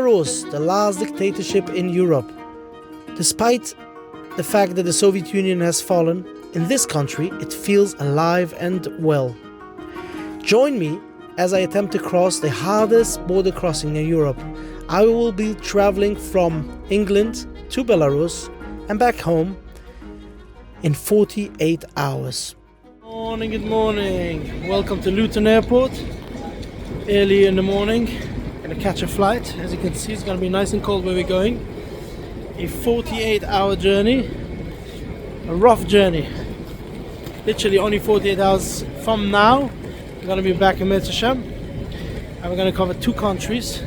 Belarus, the last dictatorship in Europe. Despite the fact that the Soviet Union has fallen, in this country it feels alive and well. Join me as I attempt to cross the hardest border crossing in Europe. I will be traveling from England to Belarus and back home in 48 hours. Good morning. Welcome to Luton Airport. Early in the morning, gonna catch a flight. As you can see, it's gonna be nice and cold where we're going. A 48-hour journey, a rough journey. Literally only 48 hours from now. We're gonna be back in Metzisham, and we're gonna cover two countries,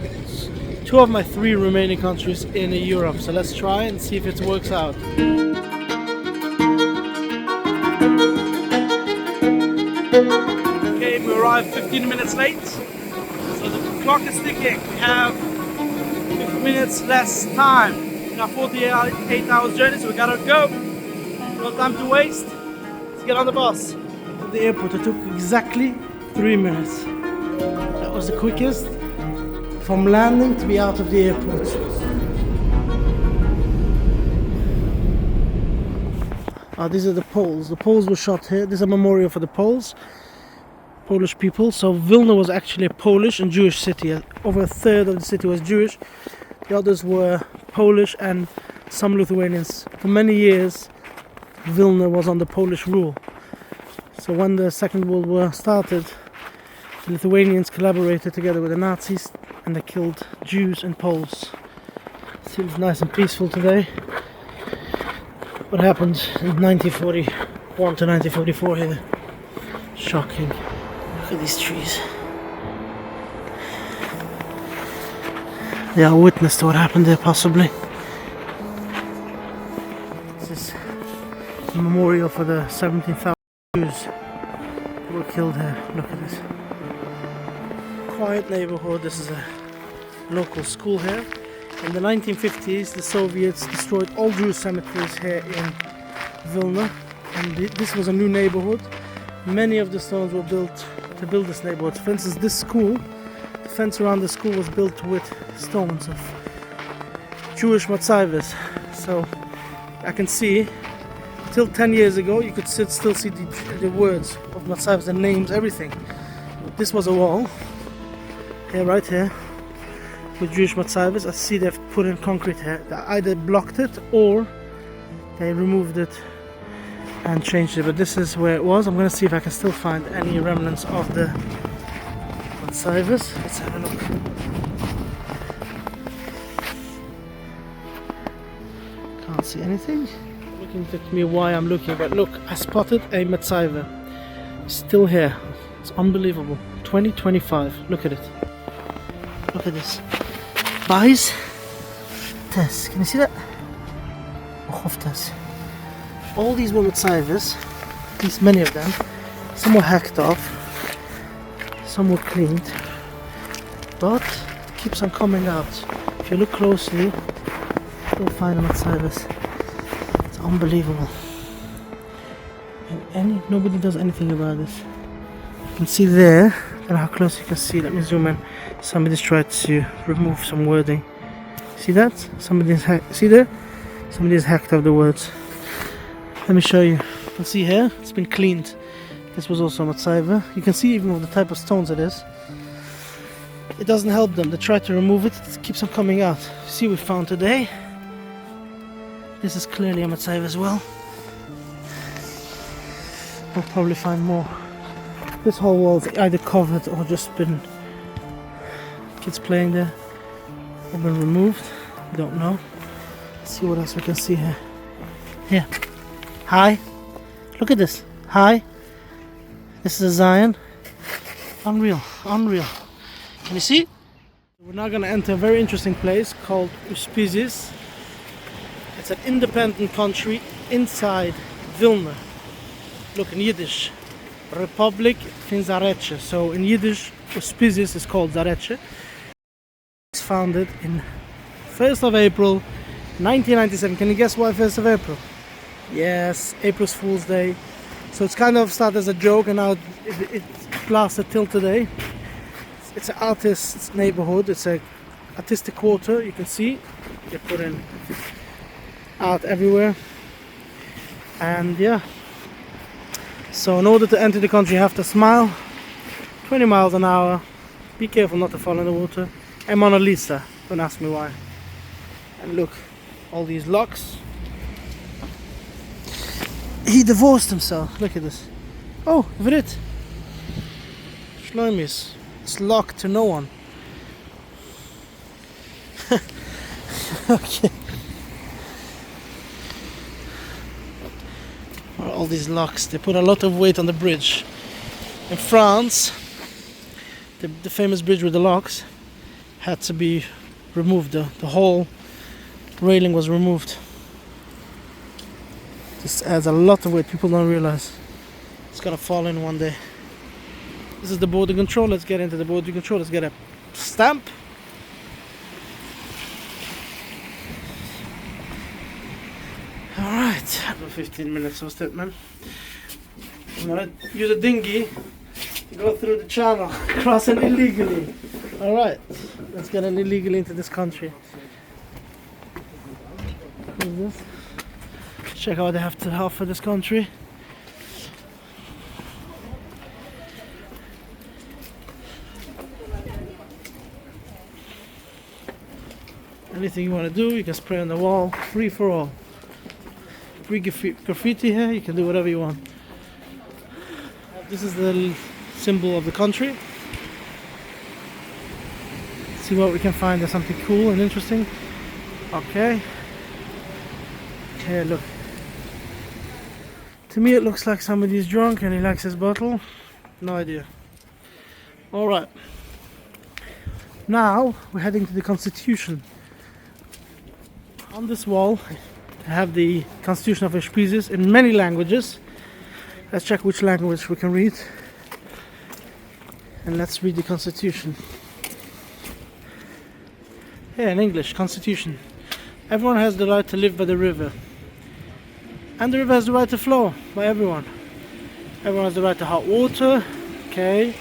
two of my three remaining countries in Europe. So let's try and see if it works out. Okay, we arrived 15 minutes late. So the clock is ticking. We have 15 minutes less time. We got 48 hours journey, so we gotta go. No time to waste. Let's get on the bus. At the airport, it took exactly 3 minutes. That was the quickest from landing to be out of the airport. These are the Poles. The Poles were shot here. This is a memorial for the Poles. Polish people. So Vilna was actually a Polish and Jewish city. Over a third of the city was Jewish. The others were Polish and some Lithuanians. For many years, Vilna was under Polish rule. So when the Second World War started, the Lithuanians collaborated together with the Nazis and they killed Jews and Poles. Seems nice and peaceful today. What happened in 1941 to 1944 here? Shocking. Look at these trees. They are witness to what happened there, possibly. This is a memorial for the 17,000 Jews who were killed here. Look at this. Quiet neighborhood. This is a local school here. In the 1950s, the Soviets destroyed all Jewish cemeteries here in Vilna, and this was a new neighborhood. Many of the stones were built to build this neighborhood. For instance, this school, the fence around the school was built with stones of Jewish matzavas. So I can see, till 10 years ago, you could still see the words of matzavas, the names, everything. This was a wall, here, right here, with Jewish matzavas. I see they've put in concrete here. They either blocked it or they removed it and changed it, but this is where it was. I'm going to see if I can still find any remnants of the matzavas. Let's have a look. Can't see anything. Looking at me why I'm looking, but look, I spotted a matzava. Still here. It's unbelievable. 2025. Look at it. Look at this. Buys this. Can you see that? All these were matzavas, at least many of them. Some were hacked off, some were cleaned, but it keeps on coming out. If you look closely, you'll find the matzavas. It's unbelievable. And nobody does anything about this. You can see there, I don't know how close you can see. Let me zoom in. Somebody's tried to remove some wording. See that? See there? Somebody's hacked off the words. Let me show you. You can see here, it's been cleaned. This was also a matzava. You can see even the type of stones it is. It doesn't help them. They try to remove it. It keeps on coming out. See, we found today. This is clearly a matzava as well. We'll probably find more. This whole wall's either covered or just been kids playing there. They've been removed. Don't know. Let's see what else we can see here. Here. Hi. Look at this. Hi. This is a Zion. Unreal. Unreal. Can you see? We're now going to enter a very interesting place called Uspizis. It's an independent country inside Vilna. Look in Yiddish. Republic in Zarecze. So in Yiddish, Uspizis is called Zarecze. It's founded in 1st of April 1997. Can you guess why 1st of April? Yes, April's Fool's Day. So it's kind of started as a joke and now it lasted till today. It's an artist's neighborhood. It's a artistic water. You can see they're putting art everywhere, and yeah. So in order to enter the country, you have to smile 20 miles an hour. Be careful not to fall in the water. And Mona Lisa, don't ask me why. And look, all these locks. He divorced himself. Look at this. Oh, Vrit. Shloimis. It's locked to no one. Okay. All these locks, they put a lot of weight on the bridge. In France, the famous bridge with the locks had to be removed. The whole railing was removed. This adds a lot of weight. People don't realize it's gonna fall in one day. This is the border control. Let's get into the border control. Let's get a stamp. Alright, 15 minutes was that, man. I'm gonna use a dinghy to go through the channel, crossing illegally. Alright, let's get in illegally into this country. What is this? Check out what they have to offer this country. Anything you want to do, you can spray on the wall, free for all. Free graffiti here, you can do whatever you want. This is the symbol of the country. See what we can find. There's something cool and interesting. Okay. Here, look. To me it looks like somebody's drunk and he likes his bottle. No idea. Alright. Now we're heading to the Constitution. On this wall I have the Constitution of Species in many languages. Let's check which language we can read. And let's read the Constitution. Yeah, in English, Constitution. Everyone has the right to live by the river. And the river has the right to flow by everyone. Everyone has the right to hot water. Okay.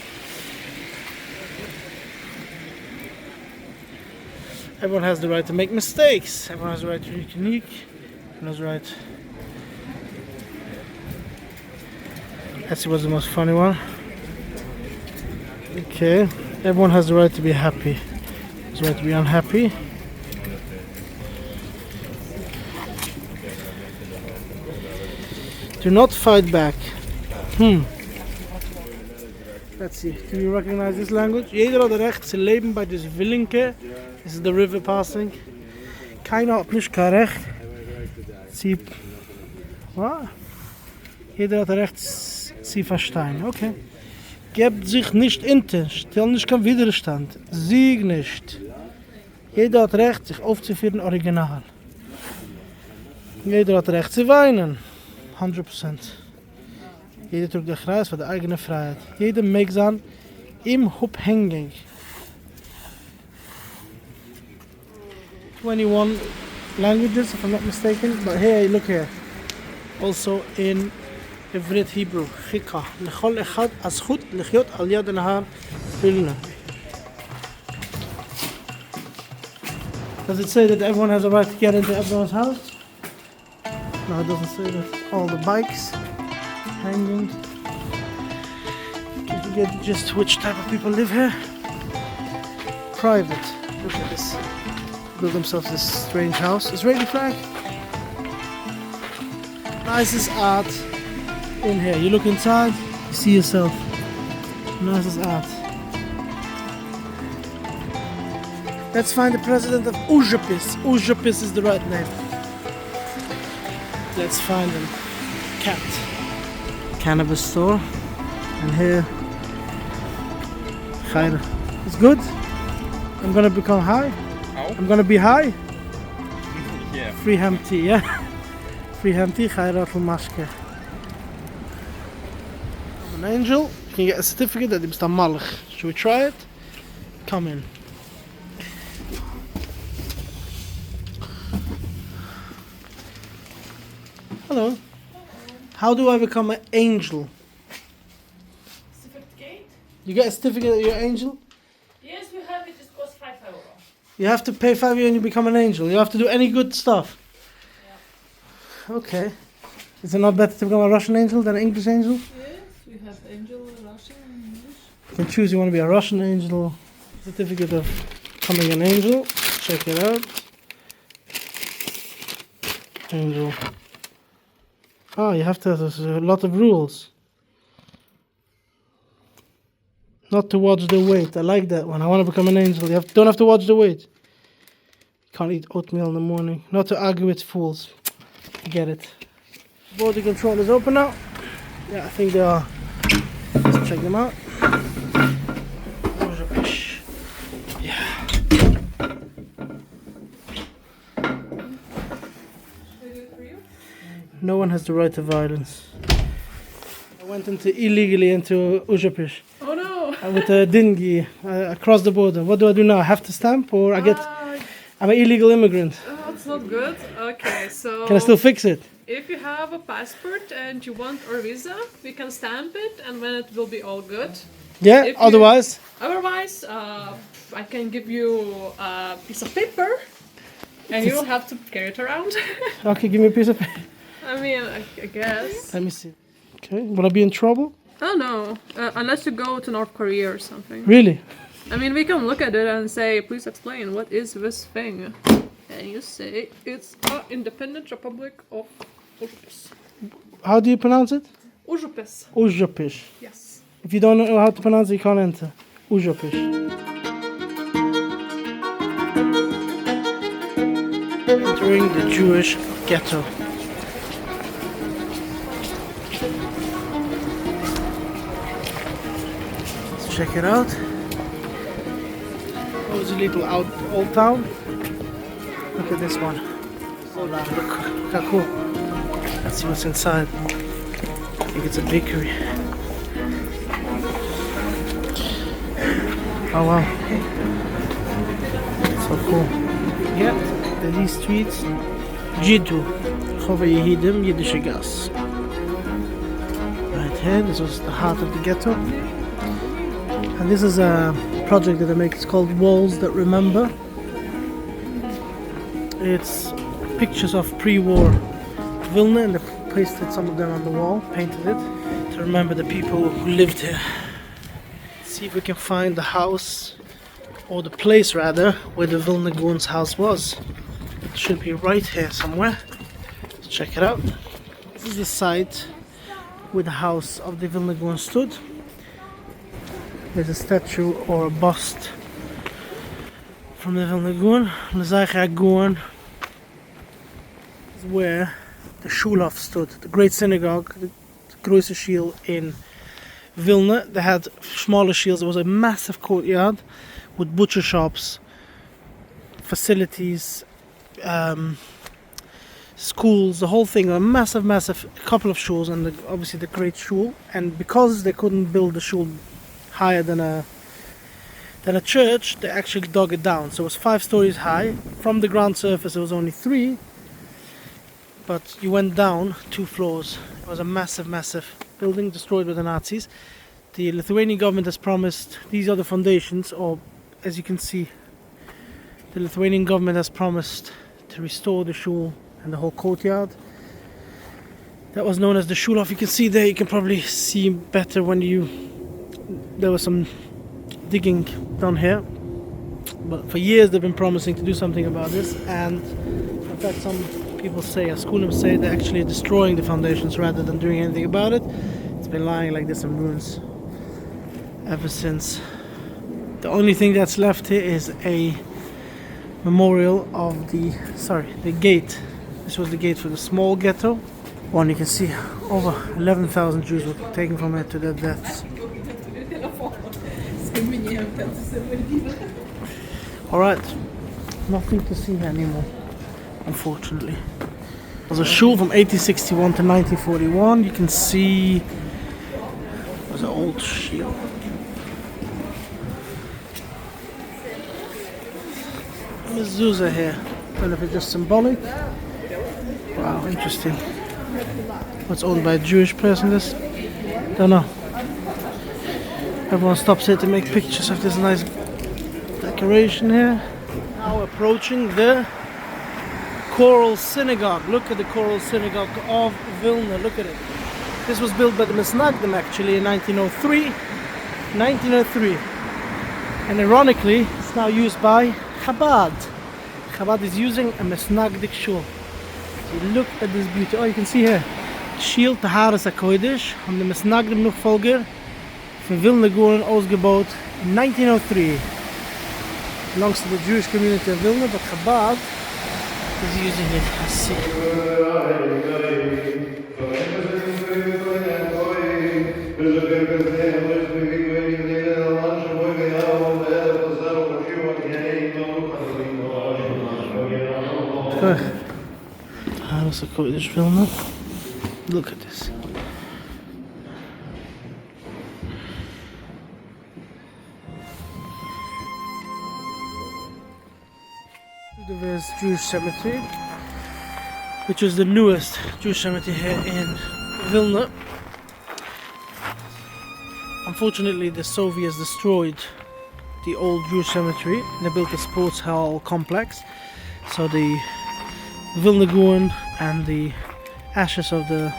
Everyone has the right to make mistakes. Everyone has the right to be unique. Everyone has the right. Let's see what's the most funny one. Okay. Everyone has the right to be happy. Has the right to be unhappy. Do not fight back. Let's see. Do you recognize this language? Jeder hat recht zu leben bei des Willinke. This is the river passing. Keiner hat nicht kein Recht. Sie. What? Jeder hat recht sie verstehen. Okay. Gebt sich nicht inter. Stell nicht kein Widerstand. Sieg nicht. Jeder hat recht, sich aufzuführen original. Jeder hat recht zu weinen. 100%. Jeder trug den Kreis für die eigene Freiheit. Jeder mag sein im abhängig. 21 languages, if I'm not mistaken. But here, look here. Also in Ivrit Hebrew. Chika. Lechol echad azchut lechyot al yad nahar Vilna. Does it say that everyone has a right to get into everyone's house? No, it doesn't say that. All the bikes hanging. You get just which type of people live here. Private. Look at this. Build themselves this strange house. Israeli flag. Nicest art in here. You look inside, you see yourself. Nicest art. Let's find the president of Ujapis. Ujapis is the right name. Let's find him. Cat. Cannabis store. And here. Khair. It's good. I'm gonna become high. How? I'm gonna be high. Yeah. Free ham tea, yeah. Free ham tea, khairat al-mashke. I'm an angel. You can get a certificate that Mr. Malch. Should we try it? Come in. Hello. How do I become an angel? Certificate? You get a certificate that you're an angel? Yes, we have it. It costs €5. You have to pay 5 and you become an angel. You have to do any good stuff. Okay. Is it not better to become a Russian angel than an English angel? Yes, we have angel, Russian, and English. You can choose you want to be a Russian angel, certificate of becoming an angel. Check it out. Angel. Oh, you have to, there's a lot of rules. Not to watch the weight. I like that one. I want to become an angel. You don't have to watch the weight. Can't eat oatmeal in the morning. Not to argue with fools. Get it. Border control is open now. Yeah, I think they are. Let's check them out. Yeah. No one has the right to violence. I went illegally into Uzhapis. Oh no! With a dinghy across the border. What do I do now? I have to stamp or I'm an illegal immigrant. That's not good. Okay, so Can I still fix it? if you have a passport and you want our visa, we can stamp it and then it will be all good. Yeah, If you- otherwise? Otherwise, I can give you a piece of paper and you will have to carry it around. Okay, give me a piece of paper. I mean, I guess. Let me see. Okay, will I be in trouble? Oh no, unless you go to North Korea or something. Really? I mean, we can look at it and say, please explain, what is this thing? And you say, it's an independent republic of Uzhapis. How do you pronounce it? Uzhapis, Uzhapis. yes. If you don't know how to pronounce it, you can't enter. Uzhapis. Entering the Jewish ghetto. Let's check it out. Oh, it's a little old town. Look at this one. Look how cool. Let's see what's inside. I think it's a bakery. Oh wow. So cool. Yeah, these streets. Jidu. Chove Yehidim, Yiddische Gas. Right here, this was the heart of the ghetto. And this is a project that I make. It's called Walls That Remember. It's pictures of pre-war Vilna, and they pasted some of them on the wall, painted it to remember the people who lived here. See if we can find the house, or the place rather, where the Vilna Gaon's house was. It should be right here somewhere. Let's check it out. This is the site where the house of the Vilna Gaon stood. There's a statue or a bust from the Vilna Gaon. Mezaicha Gaon is where the Shulov stood, the great synagogue, the Große Shield in Vilna. They had smaller shields. There was a massive courtyard with butcher shops, facilities, schools, the whole thing. A massive couple of shuls, and obviously the great shul. And because they couldn't build the shul higher than a church, they actually dug it down. So it was 5 stories high. From the ground surface, it was only 3. But you went down 2 floors. It was a massive building destroyed by the Nazis. The Lithuanian government has promised, these are the foundations, or as you can see, the Lithuanian government has promised to restore the shul and the whole courtyard. That was known as the Shulov. You can see there, you can probably see better when there was some digging done here. But for years they've been promising to do something about this, and in fact some people say, Askunim say, they're actually destroying the foundations rather than doing anything about it. It's been lying like this in ruins ever since. The only thing that's left here is a memorial of the gate. This was the gate for the small ghetto. One, you can see over 11,000 Jews were taken from it to their deaths. Alright, nothing to see anymore, unfortunately. It was a shul from 1861 to 1941. You can see there's an old shield. Mezuzah here. I don't know if it's just symbolic. Wow, interesting. What's owned by a Jewish person, this? Don't know. Everyone stops here to make pictures of this nice decoration here. Now approaching the Choral Synagogue. Look at the Choral Synagogue of Vilna. Look at it. This was built by the Mesnagdim actually in 1903. 1903. And ironically, it's now used by Chabad. Chabad is using a Mesnagdic shul. So look at this beauty. Oh, you can see here. Shield Taharas HaKodesh haben die Mesnagdim Nachfolger von Vilna Gaon ausgebaut in 1903. Belongs to the Jewish community of Vilna, but Chabad is using it as Taharas HaKodesh Vilna. Look at this. There's Jewish cemetery, which is the newest Jewish cemetery here in Vilna. Unfortunately, the Soviets destroyed the old Jewish cemetery and they built a sports hall complex. So the Vilna Gaon and the ashes of the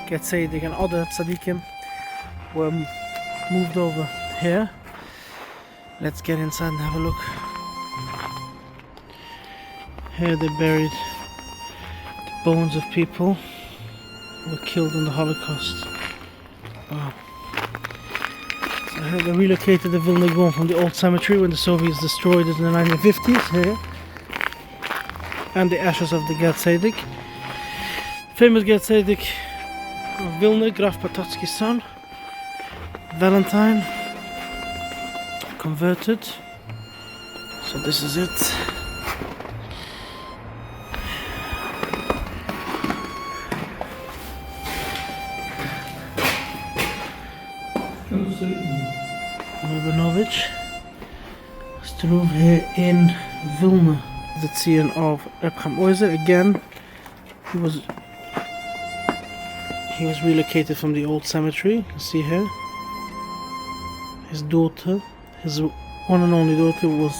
Getzedik and other tzaddikim were moved over here. Let's get inside and have a look. Here they buried the bones of people who were killed in the Holocaust. Wow. So here they relocated the Vilna Gaon from the old cemetery when the Soviets destroyed it in the 1950s here. And the ashes of the Getzedik. Famous Getzedik of Vilna, Graf Potocki's son, Valentine, converted. So this is it. Lebanovich. Still here in Vilna. The Tzion of Reb Chaim Oizer. Again, he was relocated from the old cemetery. You can see here. His daughter, his one and only daughter, was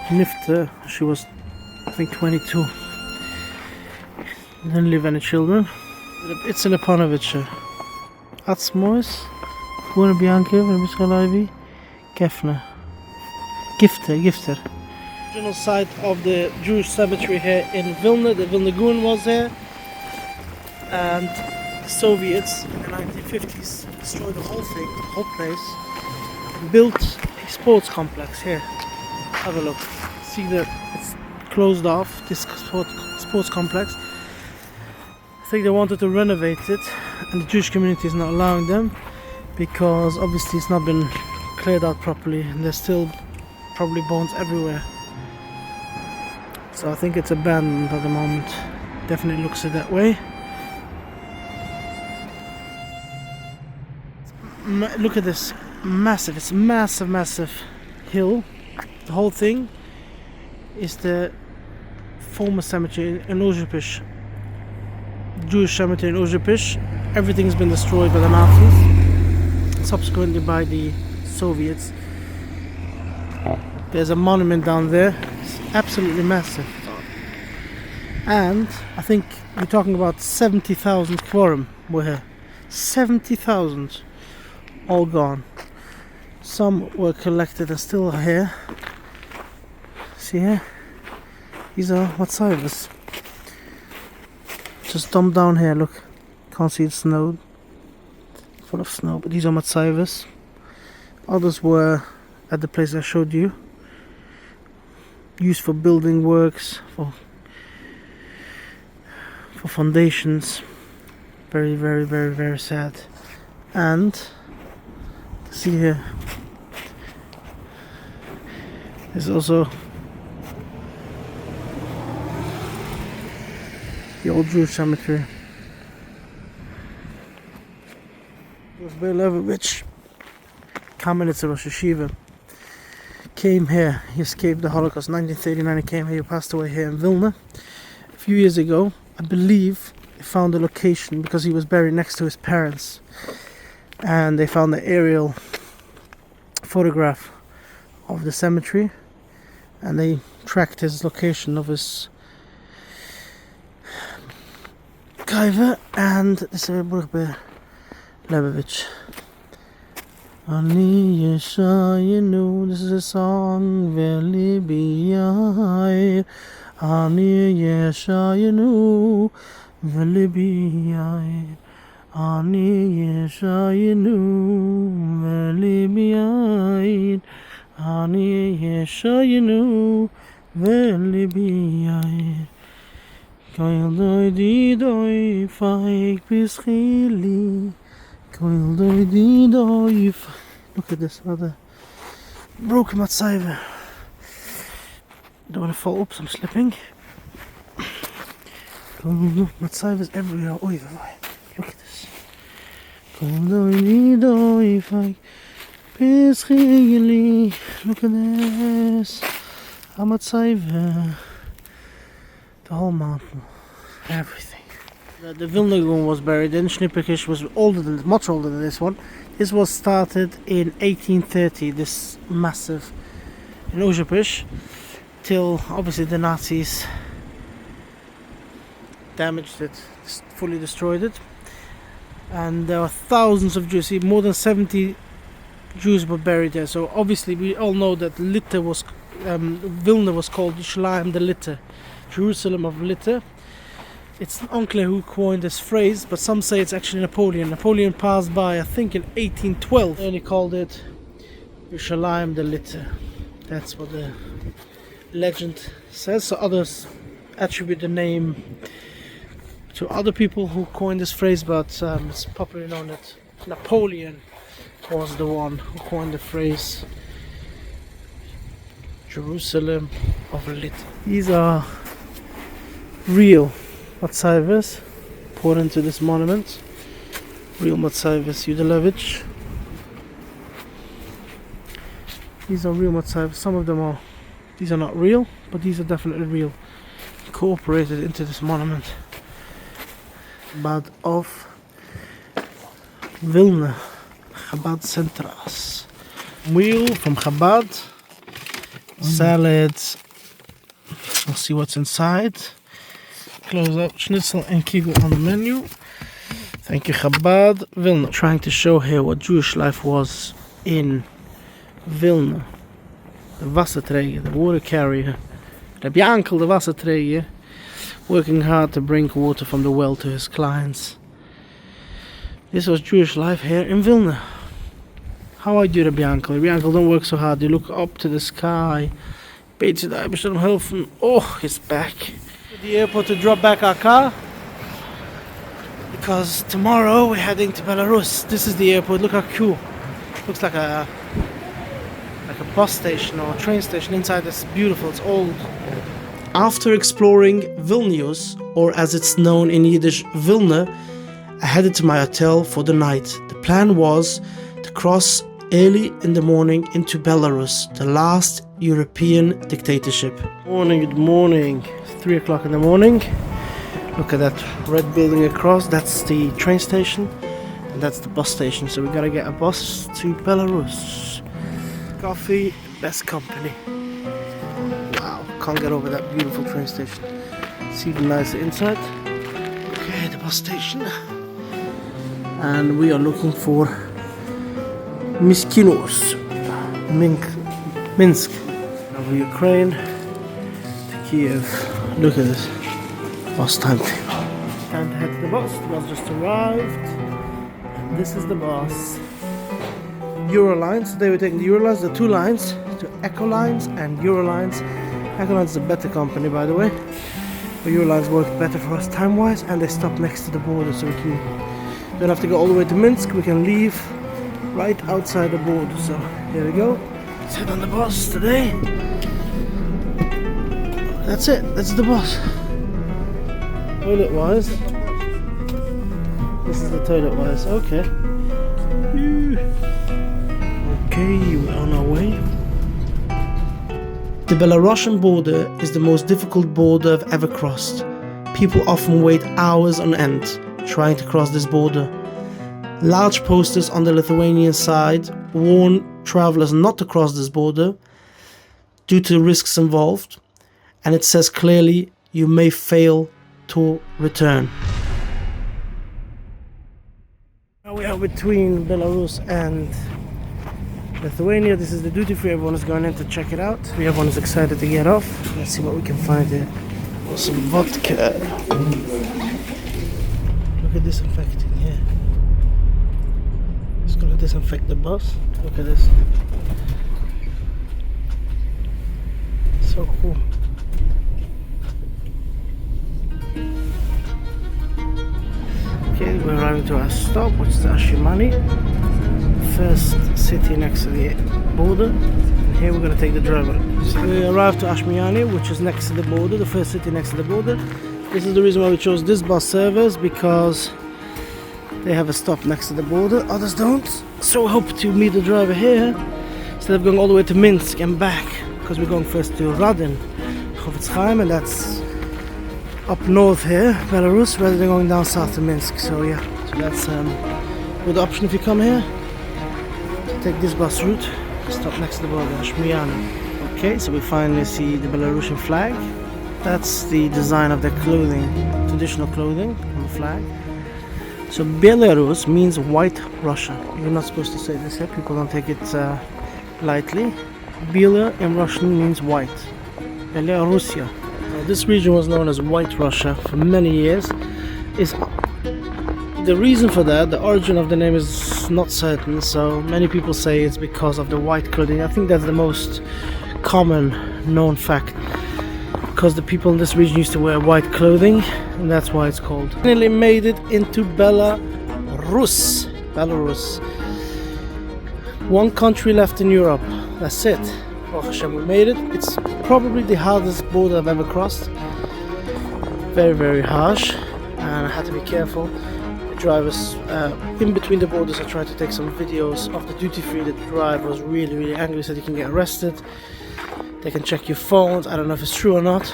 Nifta. She was, I think, 22. Didn't leave any children. It's an Epanovich. Atzmois, Guna Bianca, Rabbi Gefner. Gifter. Original site of the Jewish cemetery here in Vilna. The Vilna Gaon was there, and the Soviets in the 1950s destroyed the whole thing, the whole place, built a sports complex here. Have a look. See that it's closed off, this sports complex. I think they wanted to renovate it, and the Jewish community is not allowing them because obviously it's not been cleared out properly, and there's still probably bones everywhere. So I think it's abandoned at the moment. Definitely looks it that way. Look at this. Massive. It's a massive hill. The whole thing is the former cemetery in Ozhepish. Jewish cemetery in Ozhepish. Everything's been destroyed by the Nazis and subsequently by the Soviets. There's a monument down there. It's absolutely massive. And I think we're talking about 70,000 quorum were here. 70,000 all gone. Some were collected and still are here. See here? These are matzayvos. Just dumped down here, look. Can't see it's snowed. Full of snow, but these are matzayvos. Others were at the place I showed you. Used for building works, for foundations. Very sad. And see here, there's also the old Jewish cemetery. It was Belarus, Kamenetz Rosh Yeshiva, came here. He escaped the Holocaust in 1939. He came here. He passed away here in Vilna a few years ago. I believe they found a location because he was buried next to his parents, and they found the aerial photograph of the cemetery, and they tracked his location of his kaiva, and this is Burbe Lebevich. Ani Yeshayinu, this is a song, Veli Biyai. Ani Yeshayinu, Veli Biyai. Ani Yeshayinu, Veli Biyai. Ani Yeshayinu, Veli Biyai. Koil doi di doi faik bischili. Koil doi di doi. Look at this other broken matsaiva. Don't want to fall. Oops, I'm slipping. Matsaiva's everywhere. Oy, look at this. Koil doi di doi faik bischili. Look at this. A matsaiva. The whole mountain, everything. The Vilna Gun was buried in. Schnipperkish was much older than this one. This was started in 1830, this massive in Ujapich, till obviously the Nazis damaged it, fully destroyed it. And there were thousands of Jews, more than 70 Jews were buried there. So obviously we all know that Vilna was called Yerushalayim the Litter. Jerusalem of Litter. It's unclear who coined this phrase, but some say it's actually Napoleon. Napoleon passed by, I think, in 1812, and he called it Yerushalayim the Litter. That's what the legend says. So others attribute the name to other people who coined this phrase, but it's popularly known that Napoleon was the one who coined the phrase Jerusalem of Litter. These are real matsaivas poured into this monument. Real matsaivas Yudelevich. These are real matsaivas. Some of them are. These are not real, but these are definitely real. Incorporated into this monument. Chabad of Vilna. Chabad Centras. Wheel from Chabad. Salads. We'll see what's inside. Close up schnitzel and kigel on the menu. Thank you, Chabad Vilna. Trying to show here what Jewish life was in Vilna. The Wasserträger, the water carrier. Rabbi Yankel, the Wasserträger, working hard to bring water from the well to his clients. This was Jewish life here in Vilna. How are you, Rabbi Yankel? Rabbi Yankel, don't work so hard. You look up to the sky. Beet the Eibishter helfen. Oh, he's back. The airport to drop back our car, because tomorrow we're heading to Belarus. This is the airport. Look how cool. Looks like a bus station or a train station inside. It's beautiful. It's old. After exploring Vilnius, or as it's known in Yiddish, Vilna, I headed to my hotel for the night. The plan was to cross early in the morning into Belarus, the last European dictatorship. Good morning. It's 3 o'clock in the morning. Look at that red building across. That's the train station, and that's the bus station. So we gotta get a bus to Belarus. Coffee, best company. Wow, can't get over that beautiful train station. It's even nicer inside. Okay, the bus station. And we are looking for Miskinos, Minsk. Over Ukraine to Kiev. Look at this bus timetable. Time to head to the bus. The bus just arrived. And this is the bus. Eurolines. Today we're taking the Eurolines, the two lines, to Ecolines and Eurolines. Ecolines is a better company, by the way. But Eurolines work better for us time-wise, and they stop next to the border, so we don't have to go all the way to Minsk. We can leave right outside the border. So here we go. Let's head on the bus today. That's it. That's the bus. Toilet-wise. This is the toilet-wise. Okay. Okay, we're on our way. The Belarusian border is the most difficult border I've ever crossed. People often wait hours on end trying to cross this border. Large posters on the Lithuanian side warn travelers not to cross this border due to risks involved. and it says clearly you may fail to return. Now we are between Belarus and Lithuania. This is the duty free. Everyone is going in to check it out. Everyone is excited to get off. Let's see what we can find here. Oh, some vodka. Look at disinfecting here. It's gonna disinfect the bus. Look at this. So cool. Okay, we're arriving to our stop, which is Ashimani, first city next to the border. And here we're going to take the driver. So we arrived to Ashmiani, which is next to the border, the first city next to the border. This is the reason why we chose this bus service, because they have a stop next to the border, others don't. So we hope to meet the driver here instead of going all the way to Minsk and back, because we're going first to Radin, Chaim, and that's up north here, Belarus, rather than going down south to Minsk. So yeah, so that's a good option if you come here. Take this bus route, stop next to the border, Ashmiani. Okay, so we finally see the Belarusian flag. That's the design of their clothing, traditional clothing on the flag. So Belarus means white Russia. You're not supposed to say this here, people don't take it lightly. Bela in Russian means white. Belarusia. This region was known as White Russia for many years. The reason for that, the origin of the name is not certain, so many people say it's because of the white clothing. I think that's the most common known fact, because the people in this region used to wear white clothing, and that's why it's called. Finally made it into Belarus. One country left in Europe, that's it. Oh Hashem, we made it. It's probably the hardest border I've ever crossed. Very, very harsh, and I had to be careful. The drivers in between the borders, I tried to take some videos of the duty free. The driver was really, really angry, said you can get arrested. They can check your phones. I don't know if it's true or not,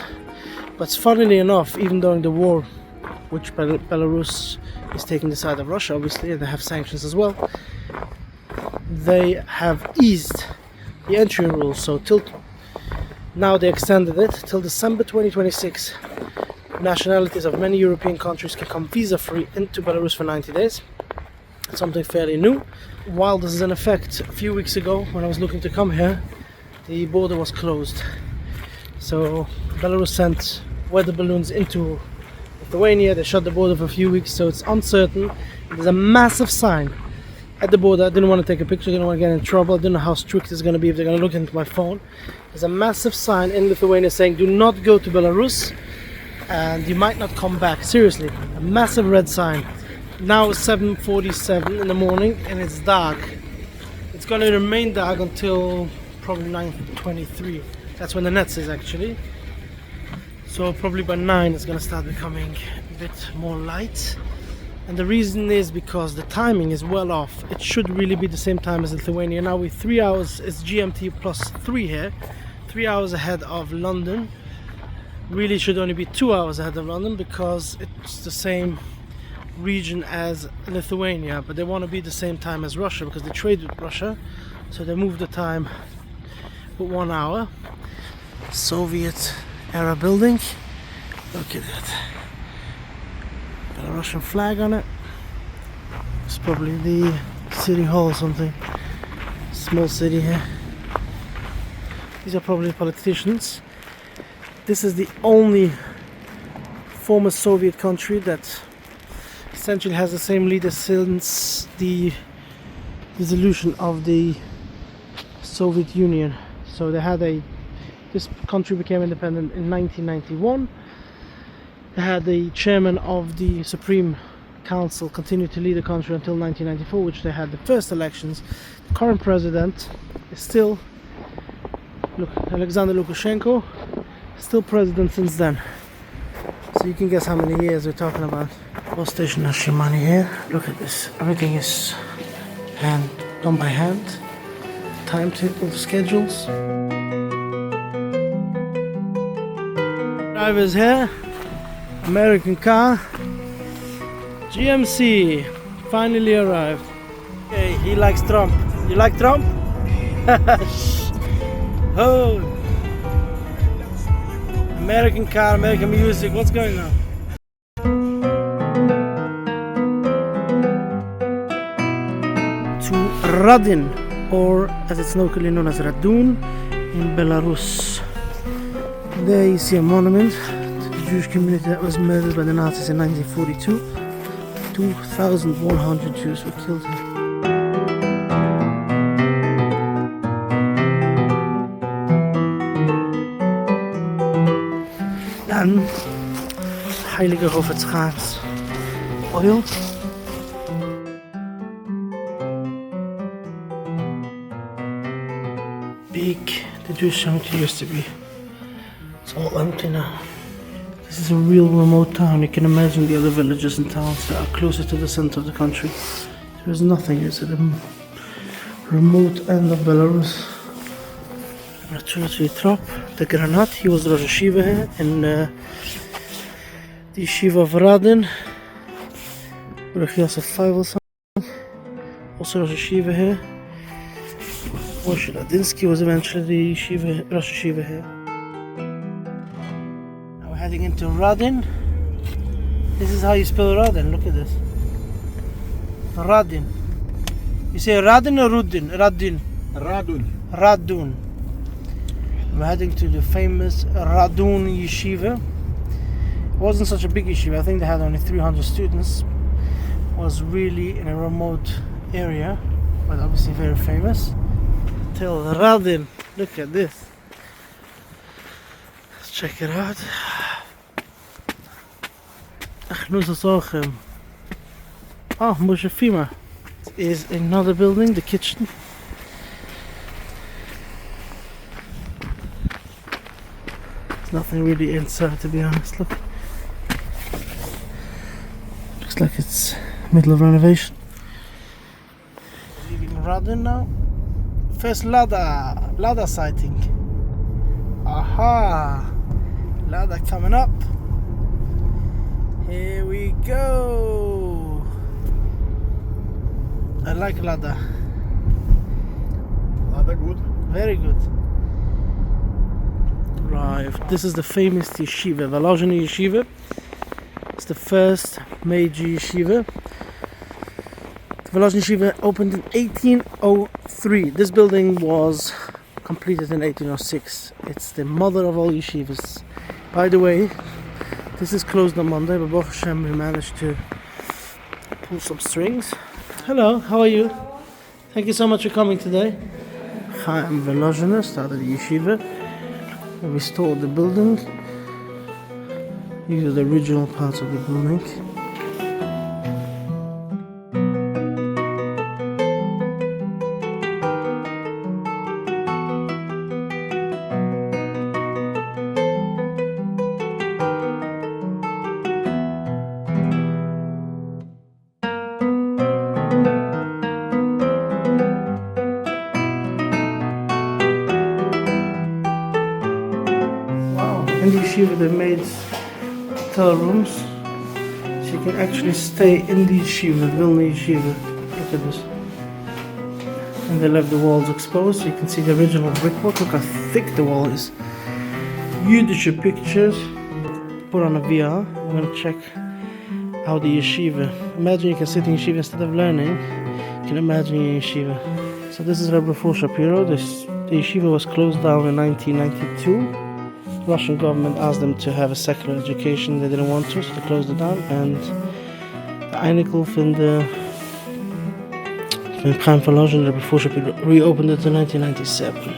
but funnily enough, even during the war, which Belarus is taking the side of Russia, obviously, and they have sanctions as well, they have eased the entry rules. So till now they extended it till December 2026. Nationalities of many European countries can come visa free into Belarus for 90 days. Something fairly new. While this is in effect, a few weeks ago when I was looking to come here, the border was closed. So Belarus sent weather balloons into Lithuania. They shut the border for a few weeks, so it's uncertain. There's a massive sign at the border. I didn't want to take a picture, didn't want to get in trouble. I didn't know how strict it's going to be if they're going to look into my phone. There's a massive sign in Lithuania saying do not go to Belarus and you might not come back. Seriously, a massive red sign. Now it's 7:47 in the morning and it's dark. It's going to remain dark until probably 9:23. That's when the net is actually. So probably by 9 it's going to start becoming a bit more light. And the reason is because the timing is well off. It should really be the same time as Lithuania. Now we're 3 hours, it's GMT plus 3 here. 3 hours ahead of London. Really should only be 2 hours ahead of London because it's the same region as Lithuania. But they want to be the same time as Russia because they trade with Russia. So they move the time with 1 hour. Soviet era building. Look at that. Got a Russian flag on it. It's probably the city hall or something. Small city here. These are probably politicians. This is the only former Soviet country that essentially has the same leader since the dissolution of the Soviet Union. So they had this country became independent in 1991. They had the chairman of the Supreme Council continue to lead the country until 1994, which they had the first elections. The current president is still, look, Alexander Lukashenko, still president since then. So you can guess how many years we're talking about. Bus station Ashimani here. Look at this. Everything is done by hand. Timetable, schedules. Drivers here. American car. GMC finally arrived. Okay, he likes Trump. You like Trump? Oh. American car, American music, what's going on? To Radin, or as it's locally known as Radun, in Belarus. There you see a monument to the Jewish community that was murdered by the Nazis in 1942. 2,100 Jews were killed here. Dan Heilige Hof het Schaans oil. Big, the Jewish cemetery used to be. It's all empty now. This is a real remote town. You can imagine the other villages and towns that are closer to the center of the country. There is nothing. It's at the remote end of Belarus. Naturally, Trop, the Granat, he was Rosh Yeshiva here in the Yeshiva of Radin. Rechias of 5 or something. Also Rosh Yeshiva here. Moshe Ladinsky was eventually the Rosh Yeshiva here. Now we're heading into Radin. This is how you spell Radin, look at this. Radin. You say Radin or Rudin? Radin. Radun. Radun. We're heading to the famous Radun Yeshiva. It wasn't such a big yeshiva, I think they had only 300 students. It was really in a remote area, but obviously very famous. Till Radin, look at this. Let's check it out. Oh, Moshe Fima is another building, the kitchen. There's nothing really inside, to be honest. Look, looks like it's middle of renovation. Leaving Radin now. First Lada sighting. Aha! Lada coming up. Here we go. I like Lada. Lada good. Very good. Right, this is the famous yeshiva, Volozhiny Yeshiva. It's the first major yeshiva. The Volozhiny Yeshiva opened in 1803. This building was completed in 1806. It's the mother of all yeshivas. By the way, this is closed on Monday, but Baruch Hashem, we managed to pull some strings. Hello, how are you? Thank you so much for coming today. Chaim Volozhiner started the yeshiva. We restored the building. These are the original parts of the building. In the yeshiva they made hotel rooms, so you can actually stay in the yeshiva, Vilna Yeshiva. Look at this. And they left the walls exposed, so you can see the original brickwork. Look how thick the wall is. Yiddish pictures put on a VR. I'm going to check how the yeshiva. Imagine you can sit in yeshiva instead of learning. You can imagine in yeshiva. So this is Rebbe Full Shapiro. The yeshiva was closed down in 1992. The Russian government asked them to have a secular education. They didn't want to, so they closed it down. And the Einikel in the Chaim Volozhiner Rebbe Shapiro reopened it in 1997.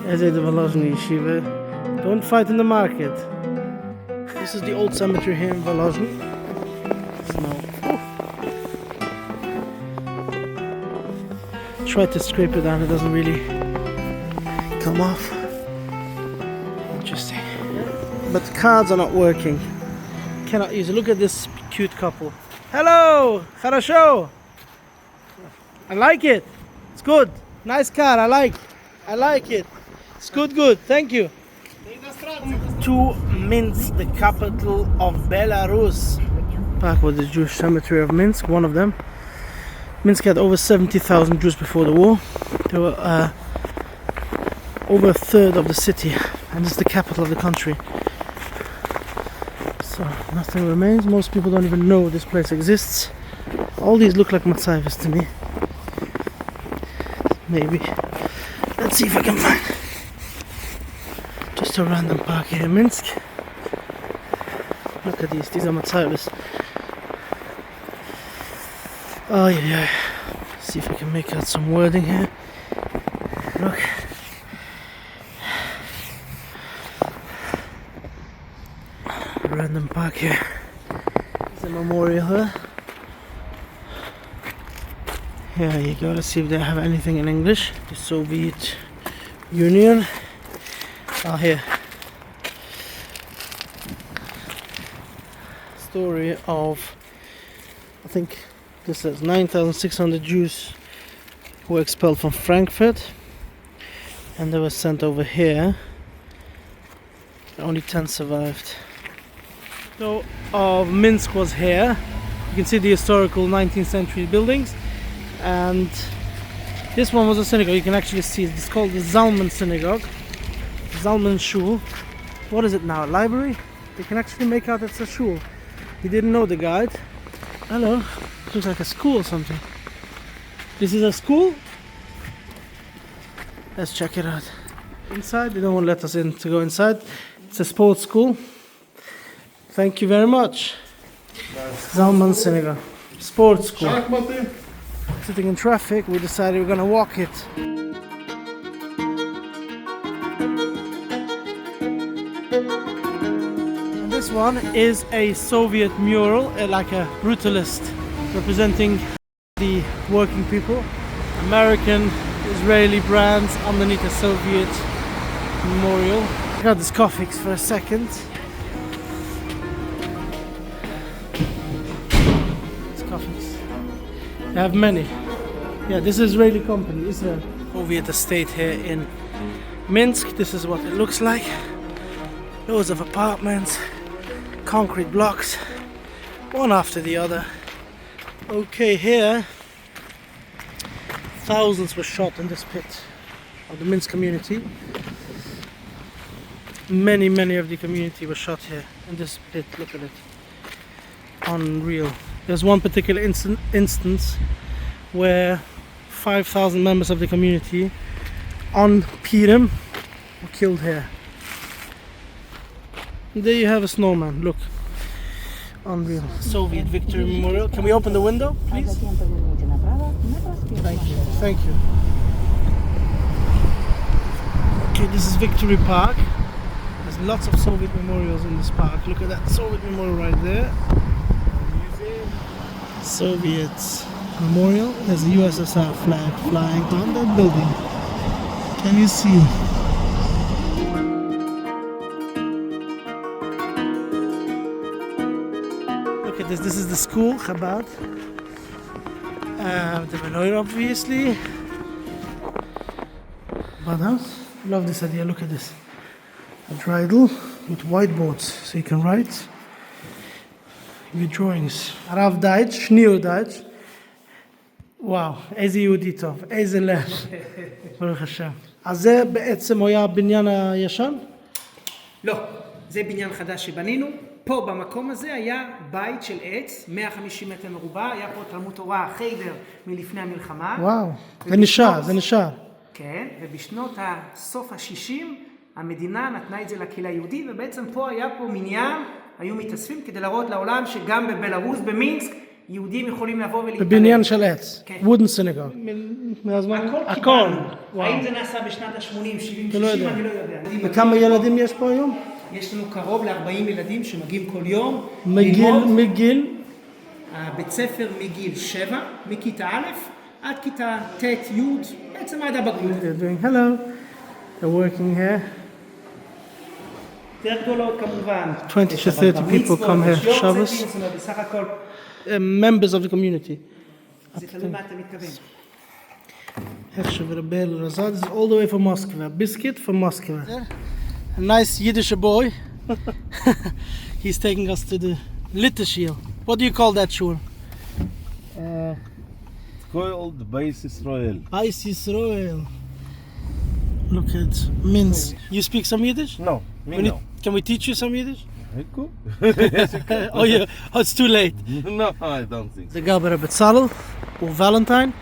As I the Volozhiner Yeshiva, don't fight in the market. This is the old cemetery here in Volozhiny. Try to scrape it down, it doesn't really come off. Interesting. But the cards are not working. Cannot use it. Look at this cute couple. Hello! Хорошо! I like it. It's good. Nice car. I like it. It's good. Thank you. To Minsk, the capital of Belarus. Back with the Jewish cemetery of Minsk, one of them. Minsk had over 70,000 Jews before the war. There were over a third of the city, and it's the capital of the country. So nothing remains. Most people don't even know this place exists. All these look like matzayvas to me. Maybe. Let's see if I can find just a random park here in Minsk. Look at these are matzayvas. Oh yeah. See if I can make out some wording here. Look. Random park here. There's a memorial here. Here you go. Let's see if they have anything in English. The Soviet Union. Oh, here. Story of, I think this says 9,600 Jews who were expelled from Frankfurt, and they were sent over here. Only 10 survived. So of Minsk was here. You can see the historical 19th century buildings, and this one was a synagogue. You can actually see it. It's called the Zalman Synagogue, Zalman Shul. What is it now? A library? You can actually make out it's a shul. He didn't know, the guide. Hello. Looks like a school or something. This is a school? Let's check it out. Inside, they don't want to let us in to go inside. It's a sports school. Thank you very much. Zalman Synagogue. Sports school. Sitting in traffic, we decided we're gonna walk it. And this one is a Soviet mural, like a brutalist, representing the working people. American, Israeli brands underneath a Soviet memorial. I got this coffee for a second. They have many. Yeah, this is Israeli company, Israel. Soviet estate here in Minsk. This is what it looks like. Loads of apartments, concrete blocks, one after the other. Okay, here, thousands were shot in this pit of the Minsk community. Many of the community were shot here in this pit. Look at it. Unreal. There's one particular instance where 5,000 members of the community on Purim were killed here. And there you have a snowman, look. Unreal. Soviet Victory Memorial. Can we open the window, please? Thank you. Thank you. Okay, this is Victory Park. There's lots of Soviet memorials in this park. Look at that Soviet memorial right there. Soviet memorial. There's a USSR flag flying on that building. Can you see? Look at this. This is the school, Chabad. The menorah, obviously. What else? Love this idea. Look at this. A dreidel with whiteboards, so you can write your drawings. Rav Deutsch, Neo Deutsch. וואו, איזה יהודי טוב, איזה לב. ברוך השם. אז זה בעצם היה הבניין הישן? לא, זה בניין חדש שבנינו. פה במקום הזה היה בית של עץ, 150 מטר מרובע, היה פה תלמוד תורה, חיידר מלפני המלחמה. וואו, זה נשאר, זה נשאר. כן, ובשנות הסוף ה-60 המדינה נתנה את זה לקהילה היהודית, ובעצם פה היה פה מניין, היו מתאספים כדי להראות לעולם שגם בבלרוס, במינסק, יהודים יכולים לבוא ולהתפלל. בבניין של עץ, וודן סינגוג. הכל. האם זה נעשה בשנת ה-80, 70, 60, אני לא יודע. וכמה ילדים יש פה היום? יש לנו קרוב ל-40 ילדים שמגיעים כל יום. מגיל? הבית ספר מגיל 7, מכיתה א' עד כיתה ט', י', בעצם עד הבגרות. Hello, they're working here. יותר גדולות כמובן. 20 to 30 people come here, Shabbos. בסך הכל. Members of the community. זה תלוי מה אתה מתכוון. This is all the way from Moscow. Biscuit from Moscow. A nice Yiddish boy. He's taking us to the Lithuania. What do you call that shul? It's called Bais Israel. Bais Israel. Look at Minsk. You speak some Yiddish? No, me We need- no. Can we teach you some Yiddish? Cool. Oh yeah, oh, it's too late. No, I don't think so. The Gaber Betzalel, or Valentine,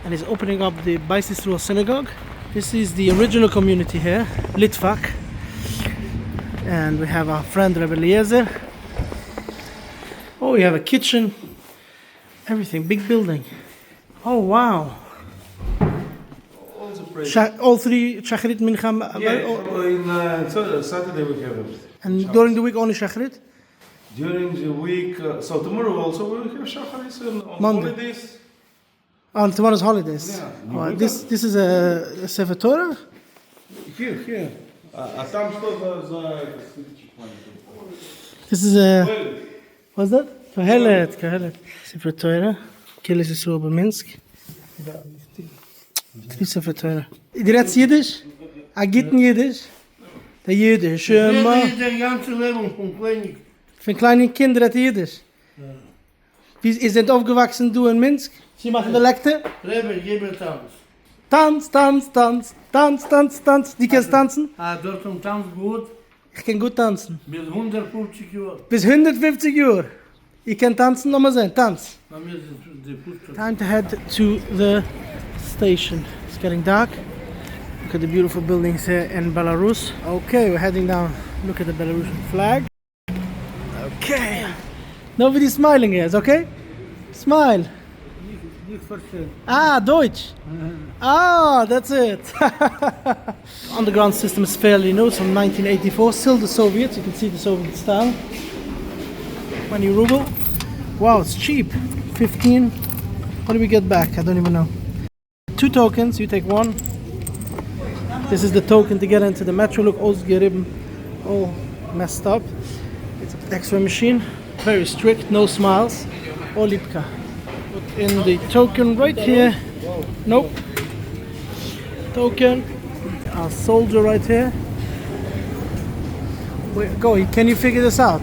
and he's opening up the Beisisruel synagogue. This is the original community here, Litvak. And we have our friend Rebbe Eliezer. Oh, we have a kitchen. Everything, big building. Oh wow. All three Shacharit Mincha. Saturday we have it. And during the week only Shacharit? During the week, so tomorrow also we will have Shacharis and on Monday. holidays. On tomorrow's holidays. Yeah. Oh, this is a Sefer Torah? Here. А там что за... This is a... What's that? Kohelet. Sefer Torah. Keles Yisroel b'Minsk. Sefer Torah. Die redest Jiddisch? Agitten Jiddisch? Der Jiddisch. Schöner. Der ganze Leben von König. Für kleine Kinder redt Jiddisch. Wie ist denn aufgewachsen du in Minsk? Sie machen Dialekte? Rebbe, gebe Tanz. Tanz. Die kannst tanzen? Dort Tanz gut, Ich kann gut tanzen. bis 150 Jahre. Bis 150 Uhr. Ich kann tanzen, nochmal sehen. Tanz. Bei mir sind die Fußball. Time to head to the station. It's getting dark. Look at the beautiful buildings here in Belarus. Okay, we're heading down. Look at the Belarusian flag. Okay. Nobody's smiling here, it's okay? Smile. Nicht verstehen. Ah, Deutsch. Ah, that's it. Underground system is fairly new, it's from 1984. Still the Soviets, you can see the Soviet style. 20 ruble. Wow, it's cheap. 15. What do we get back? I don't even know. 2 tokens, you take 1. This is the token to get into the metro. Look, all messed up. It's an X-ray machine. Very strict, no smiles. Olipka. Put in the token right here. Nope. Token. Our soldier right here. Go, can you figure this out?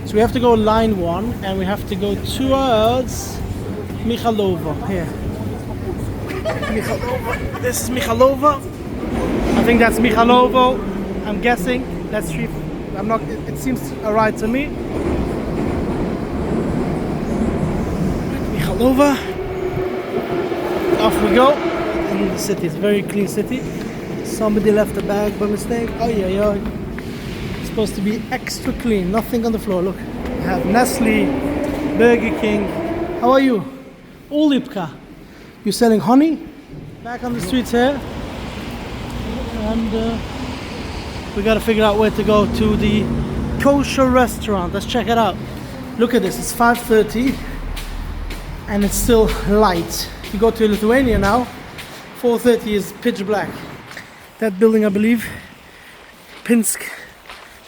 So we have to go line 1 and we have to go towards Michalova. Here. Michalova. This is Michalova. I think that's Michalovo. I'm guessing. Let's see. I'm not. It seems alright to me. Michalova. Off we go. In the city. It's a very clean city. Somebody left a bag by mistake. Oh yeah. It's supposed to be extra clean. Nothing on the floor. Look. We have Nestle, Burger King. How are you? Olipka. You selling honey? Back on the streets here. And we gotta figure out where to go to the kosher restaurant. Let's check it out. Look at this, it's 5:30 and it's still light. If you go to Lithuania now, 4:30 is pitch black. That building, I believe, Pinsk.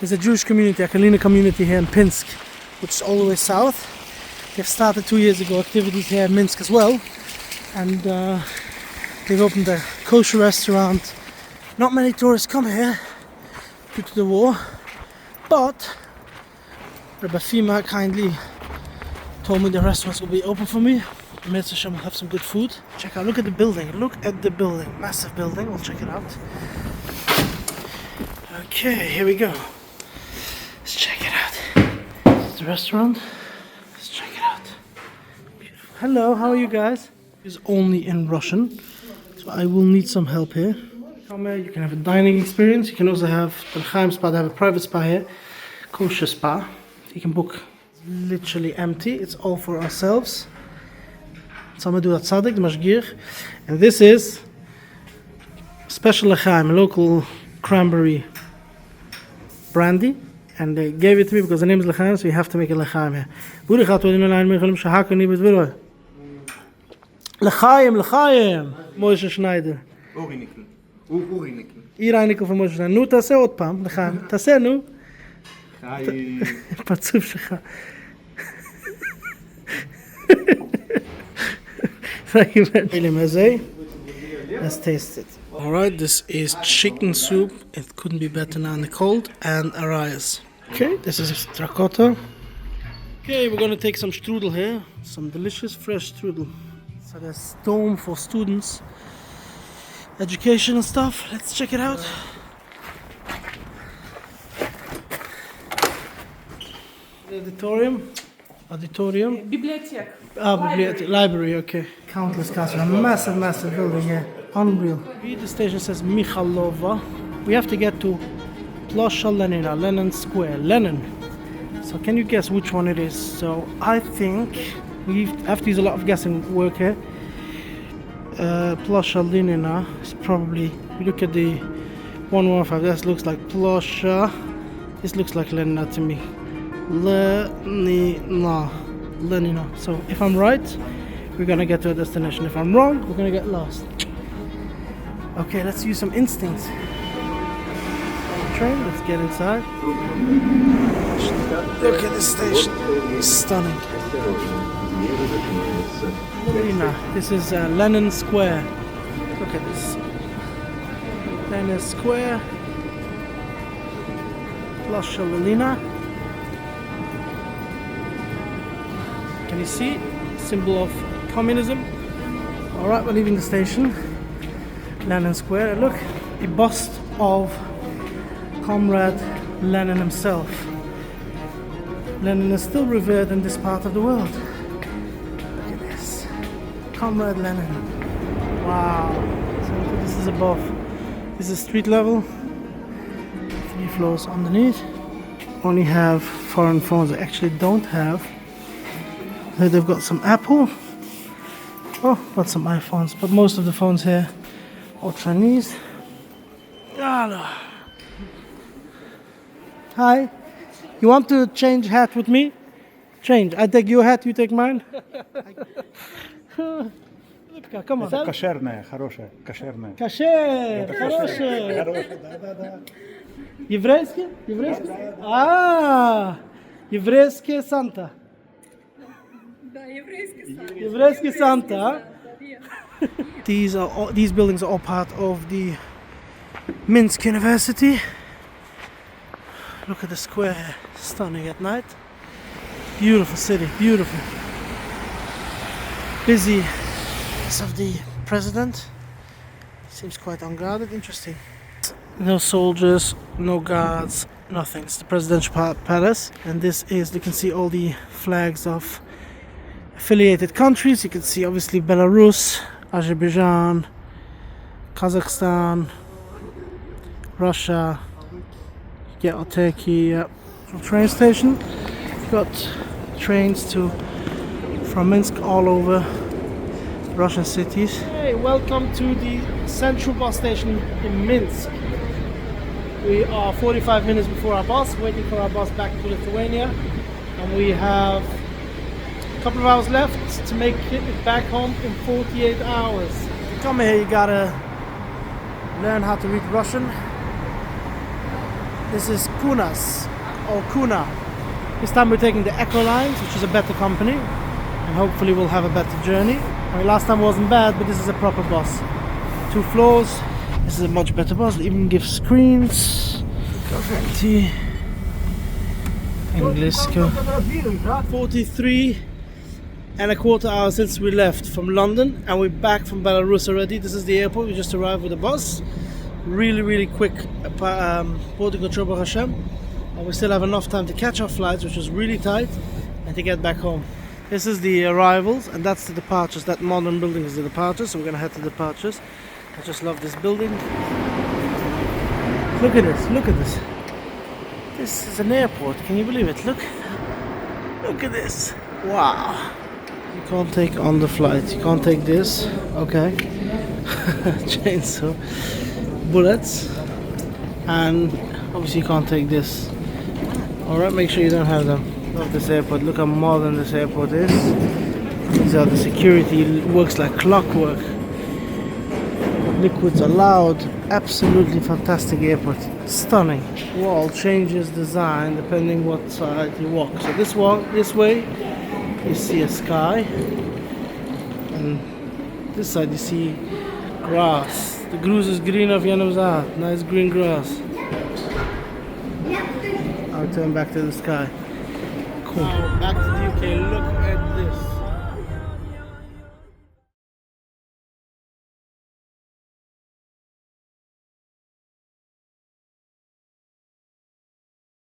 There's a Jewish community, a Kalina community here in Pinsk, which is all the way south. They've started 2 years ago activities here in Minsk as well. And they've opened a kosher restaurant. Not many tourists come here due to the war, but Rabbi Fima kindly told me the restaurants will be open for me. Mitzvah Hashem will have some good food. Check out, look at the building, massive building, we'll check it out. Okay, here we go. Let's check it out. This is the restaurant. Let's check it out. Beautiful. Hello, how are you guys? It's only in Russian, so I will need some help here. Come here, you can have a dining experience. You can also have the L'chaim spa. They have a private spa here, kosher spa. You can book literally empty. It's all for ourselves. Someone do that tzaddik, the mashgir. And this is special L'chaim, a local cranberry brandy. And they gave it to me because the name is L'chaim, so you have to make a L'chaim here. L'chaim, Moshe Schneider. Ihr Einikel von Moshe Schneider. Nu, תעשה עוד פעם, לחיים. תעשה, נו. פרצוף שלך. Let's taste it. Alright, this is chicken soup. It couldn't be better now in the cold. And arayas. Okay, this is stracotto. Okay, we're gonna take some strudel here. Some delicious fresh strudel. So there's stone for students. educational stuff. Let's check it out. The auditorium. Bibliothek. Library, okay. Countless cars. A massive building here. Unreal. The station says Mikhailova. We have to get to Plosha Lenina, Lenin Square. Lenin. So can you guess which one it is? So I think we have to use a lot of guessing work here. Plosha Lenina is probably, we look at the 115, that looks like Plosha. This looks like Lenina to me. Lenina. So if I'm right, we're gonna get to a destination. If I'm wrong, we're gonna get lost. Okay, let's use some instincts. Train, let's get inside. Look at this station. Stunning. Lenina. This is Lenin Square. Look at this. Lenin Square. Plosha Lenina. Can you see? Symbol of communism. Alright, we're leaving the station. Lenin Square. Look, a bust of Comrade Lenin himself. Lenin is still revered in this part of the world. Look at this. Comrade Lenin. Wow. So this is above. This is street level. 3 floors underneath. Only have foreign phones. I actually don't have. They've got some Apple. Oh, got some iPhones. But most of the phones here are Chinese. Hi. You want to change hat with me? Change. I take your hat, you take mine. Come on. Кошерная, хорошая, кошерная. Кашер, хороший. Еврейский? Еврейский? А, еврейский Санта. Еврейский Санта. These buildings are all part of the Minsk University. Look at the square here. Stunning at night. Beautiful city, beautiful. Busy because of the president. Seems quite unguarded, interesting. No soldiers, no guards, nothing. It's the presidential palace. And this is, you can see all the flags of affiliated countries. You can see obviously Belarus, Azerbaijan, Kazakhstan, Russia, or Turkey. Train station. Got trains from Minsk all over Russian cities. Hey, welcome to the central bus station in Minsk. We are 45 minutes before our bus, waiting for our bus back to Lithuania, and we have a couple of hours left to make it back home in 48 hours. If you come here, you gotta learn how to read Russian. This is Kunas, or Kuna. This time we're taking the Echo Lines, which is a better company, and hopefully we'll have a better journey. I mean, last time wasn't bad, but this is a proper bus. 2 floors. This is a much better bus. It even gives screens. Empty. English. 43 and a quarter hours since we left from London, and we're back from Belarus already. This is the airport. We just arrived with a bus. Really quick boarding control, Baruch Hashem. And we still have enough time to catch our flights, which was really tight, and to get back home. This is the arrivals, and that's the departures. That modern building is the departures, so we're gonna head to departures. I just love this building. Look at this, look at this. This is an airport, can you believe it? Look at this. Wow. You can't take on the flight, you can't take this, okay. Chainsaw. Bullets. And obviously you can't take this. Alright, make sure you don't have them. Love this airport, look how modern this airport is. These are the security, it works like clockwork. Liquids allowed, absolutely fantastic airport. Stunning. Wall changes design depending what side you walk. So this way you see a sky, and this side you see grass. The grass is green of Yanuzat, nice green grass. I'll turn back to the sky. Cool. Back to the UK, look at this.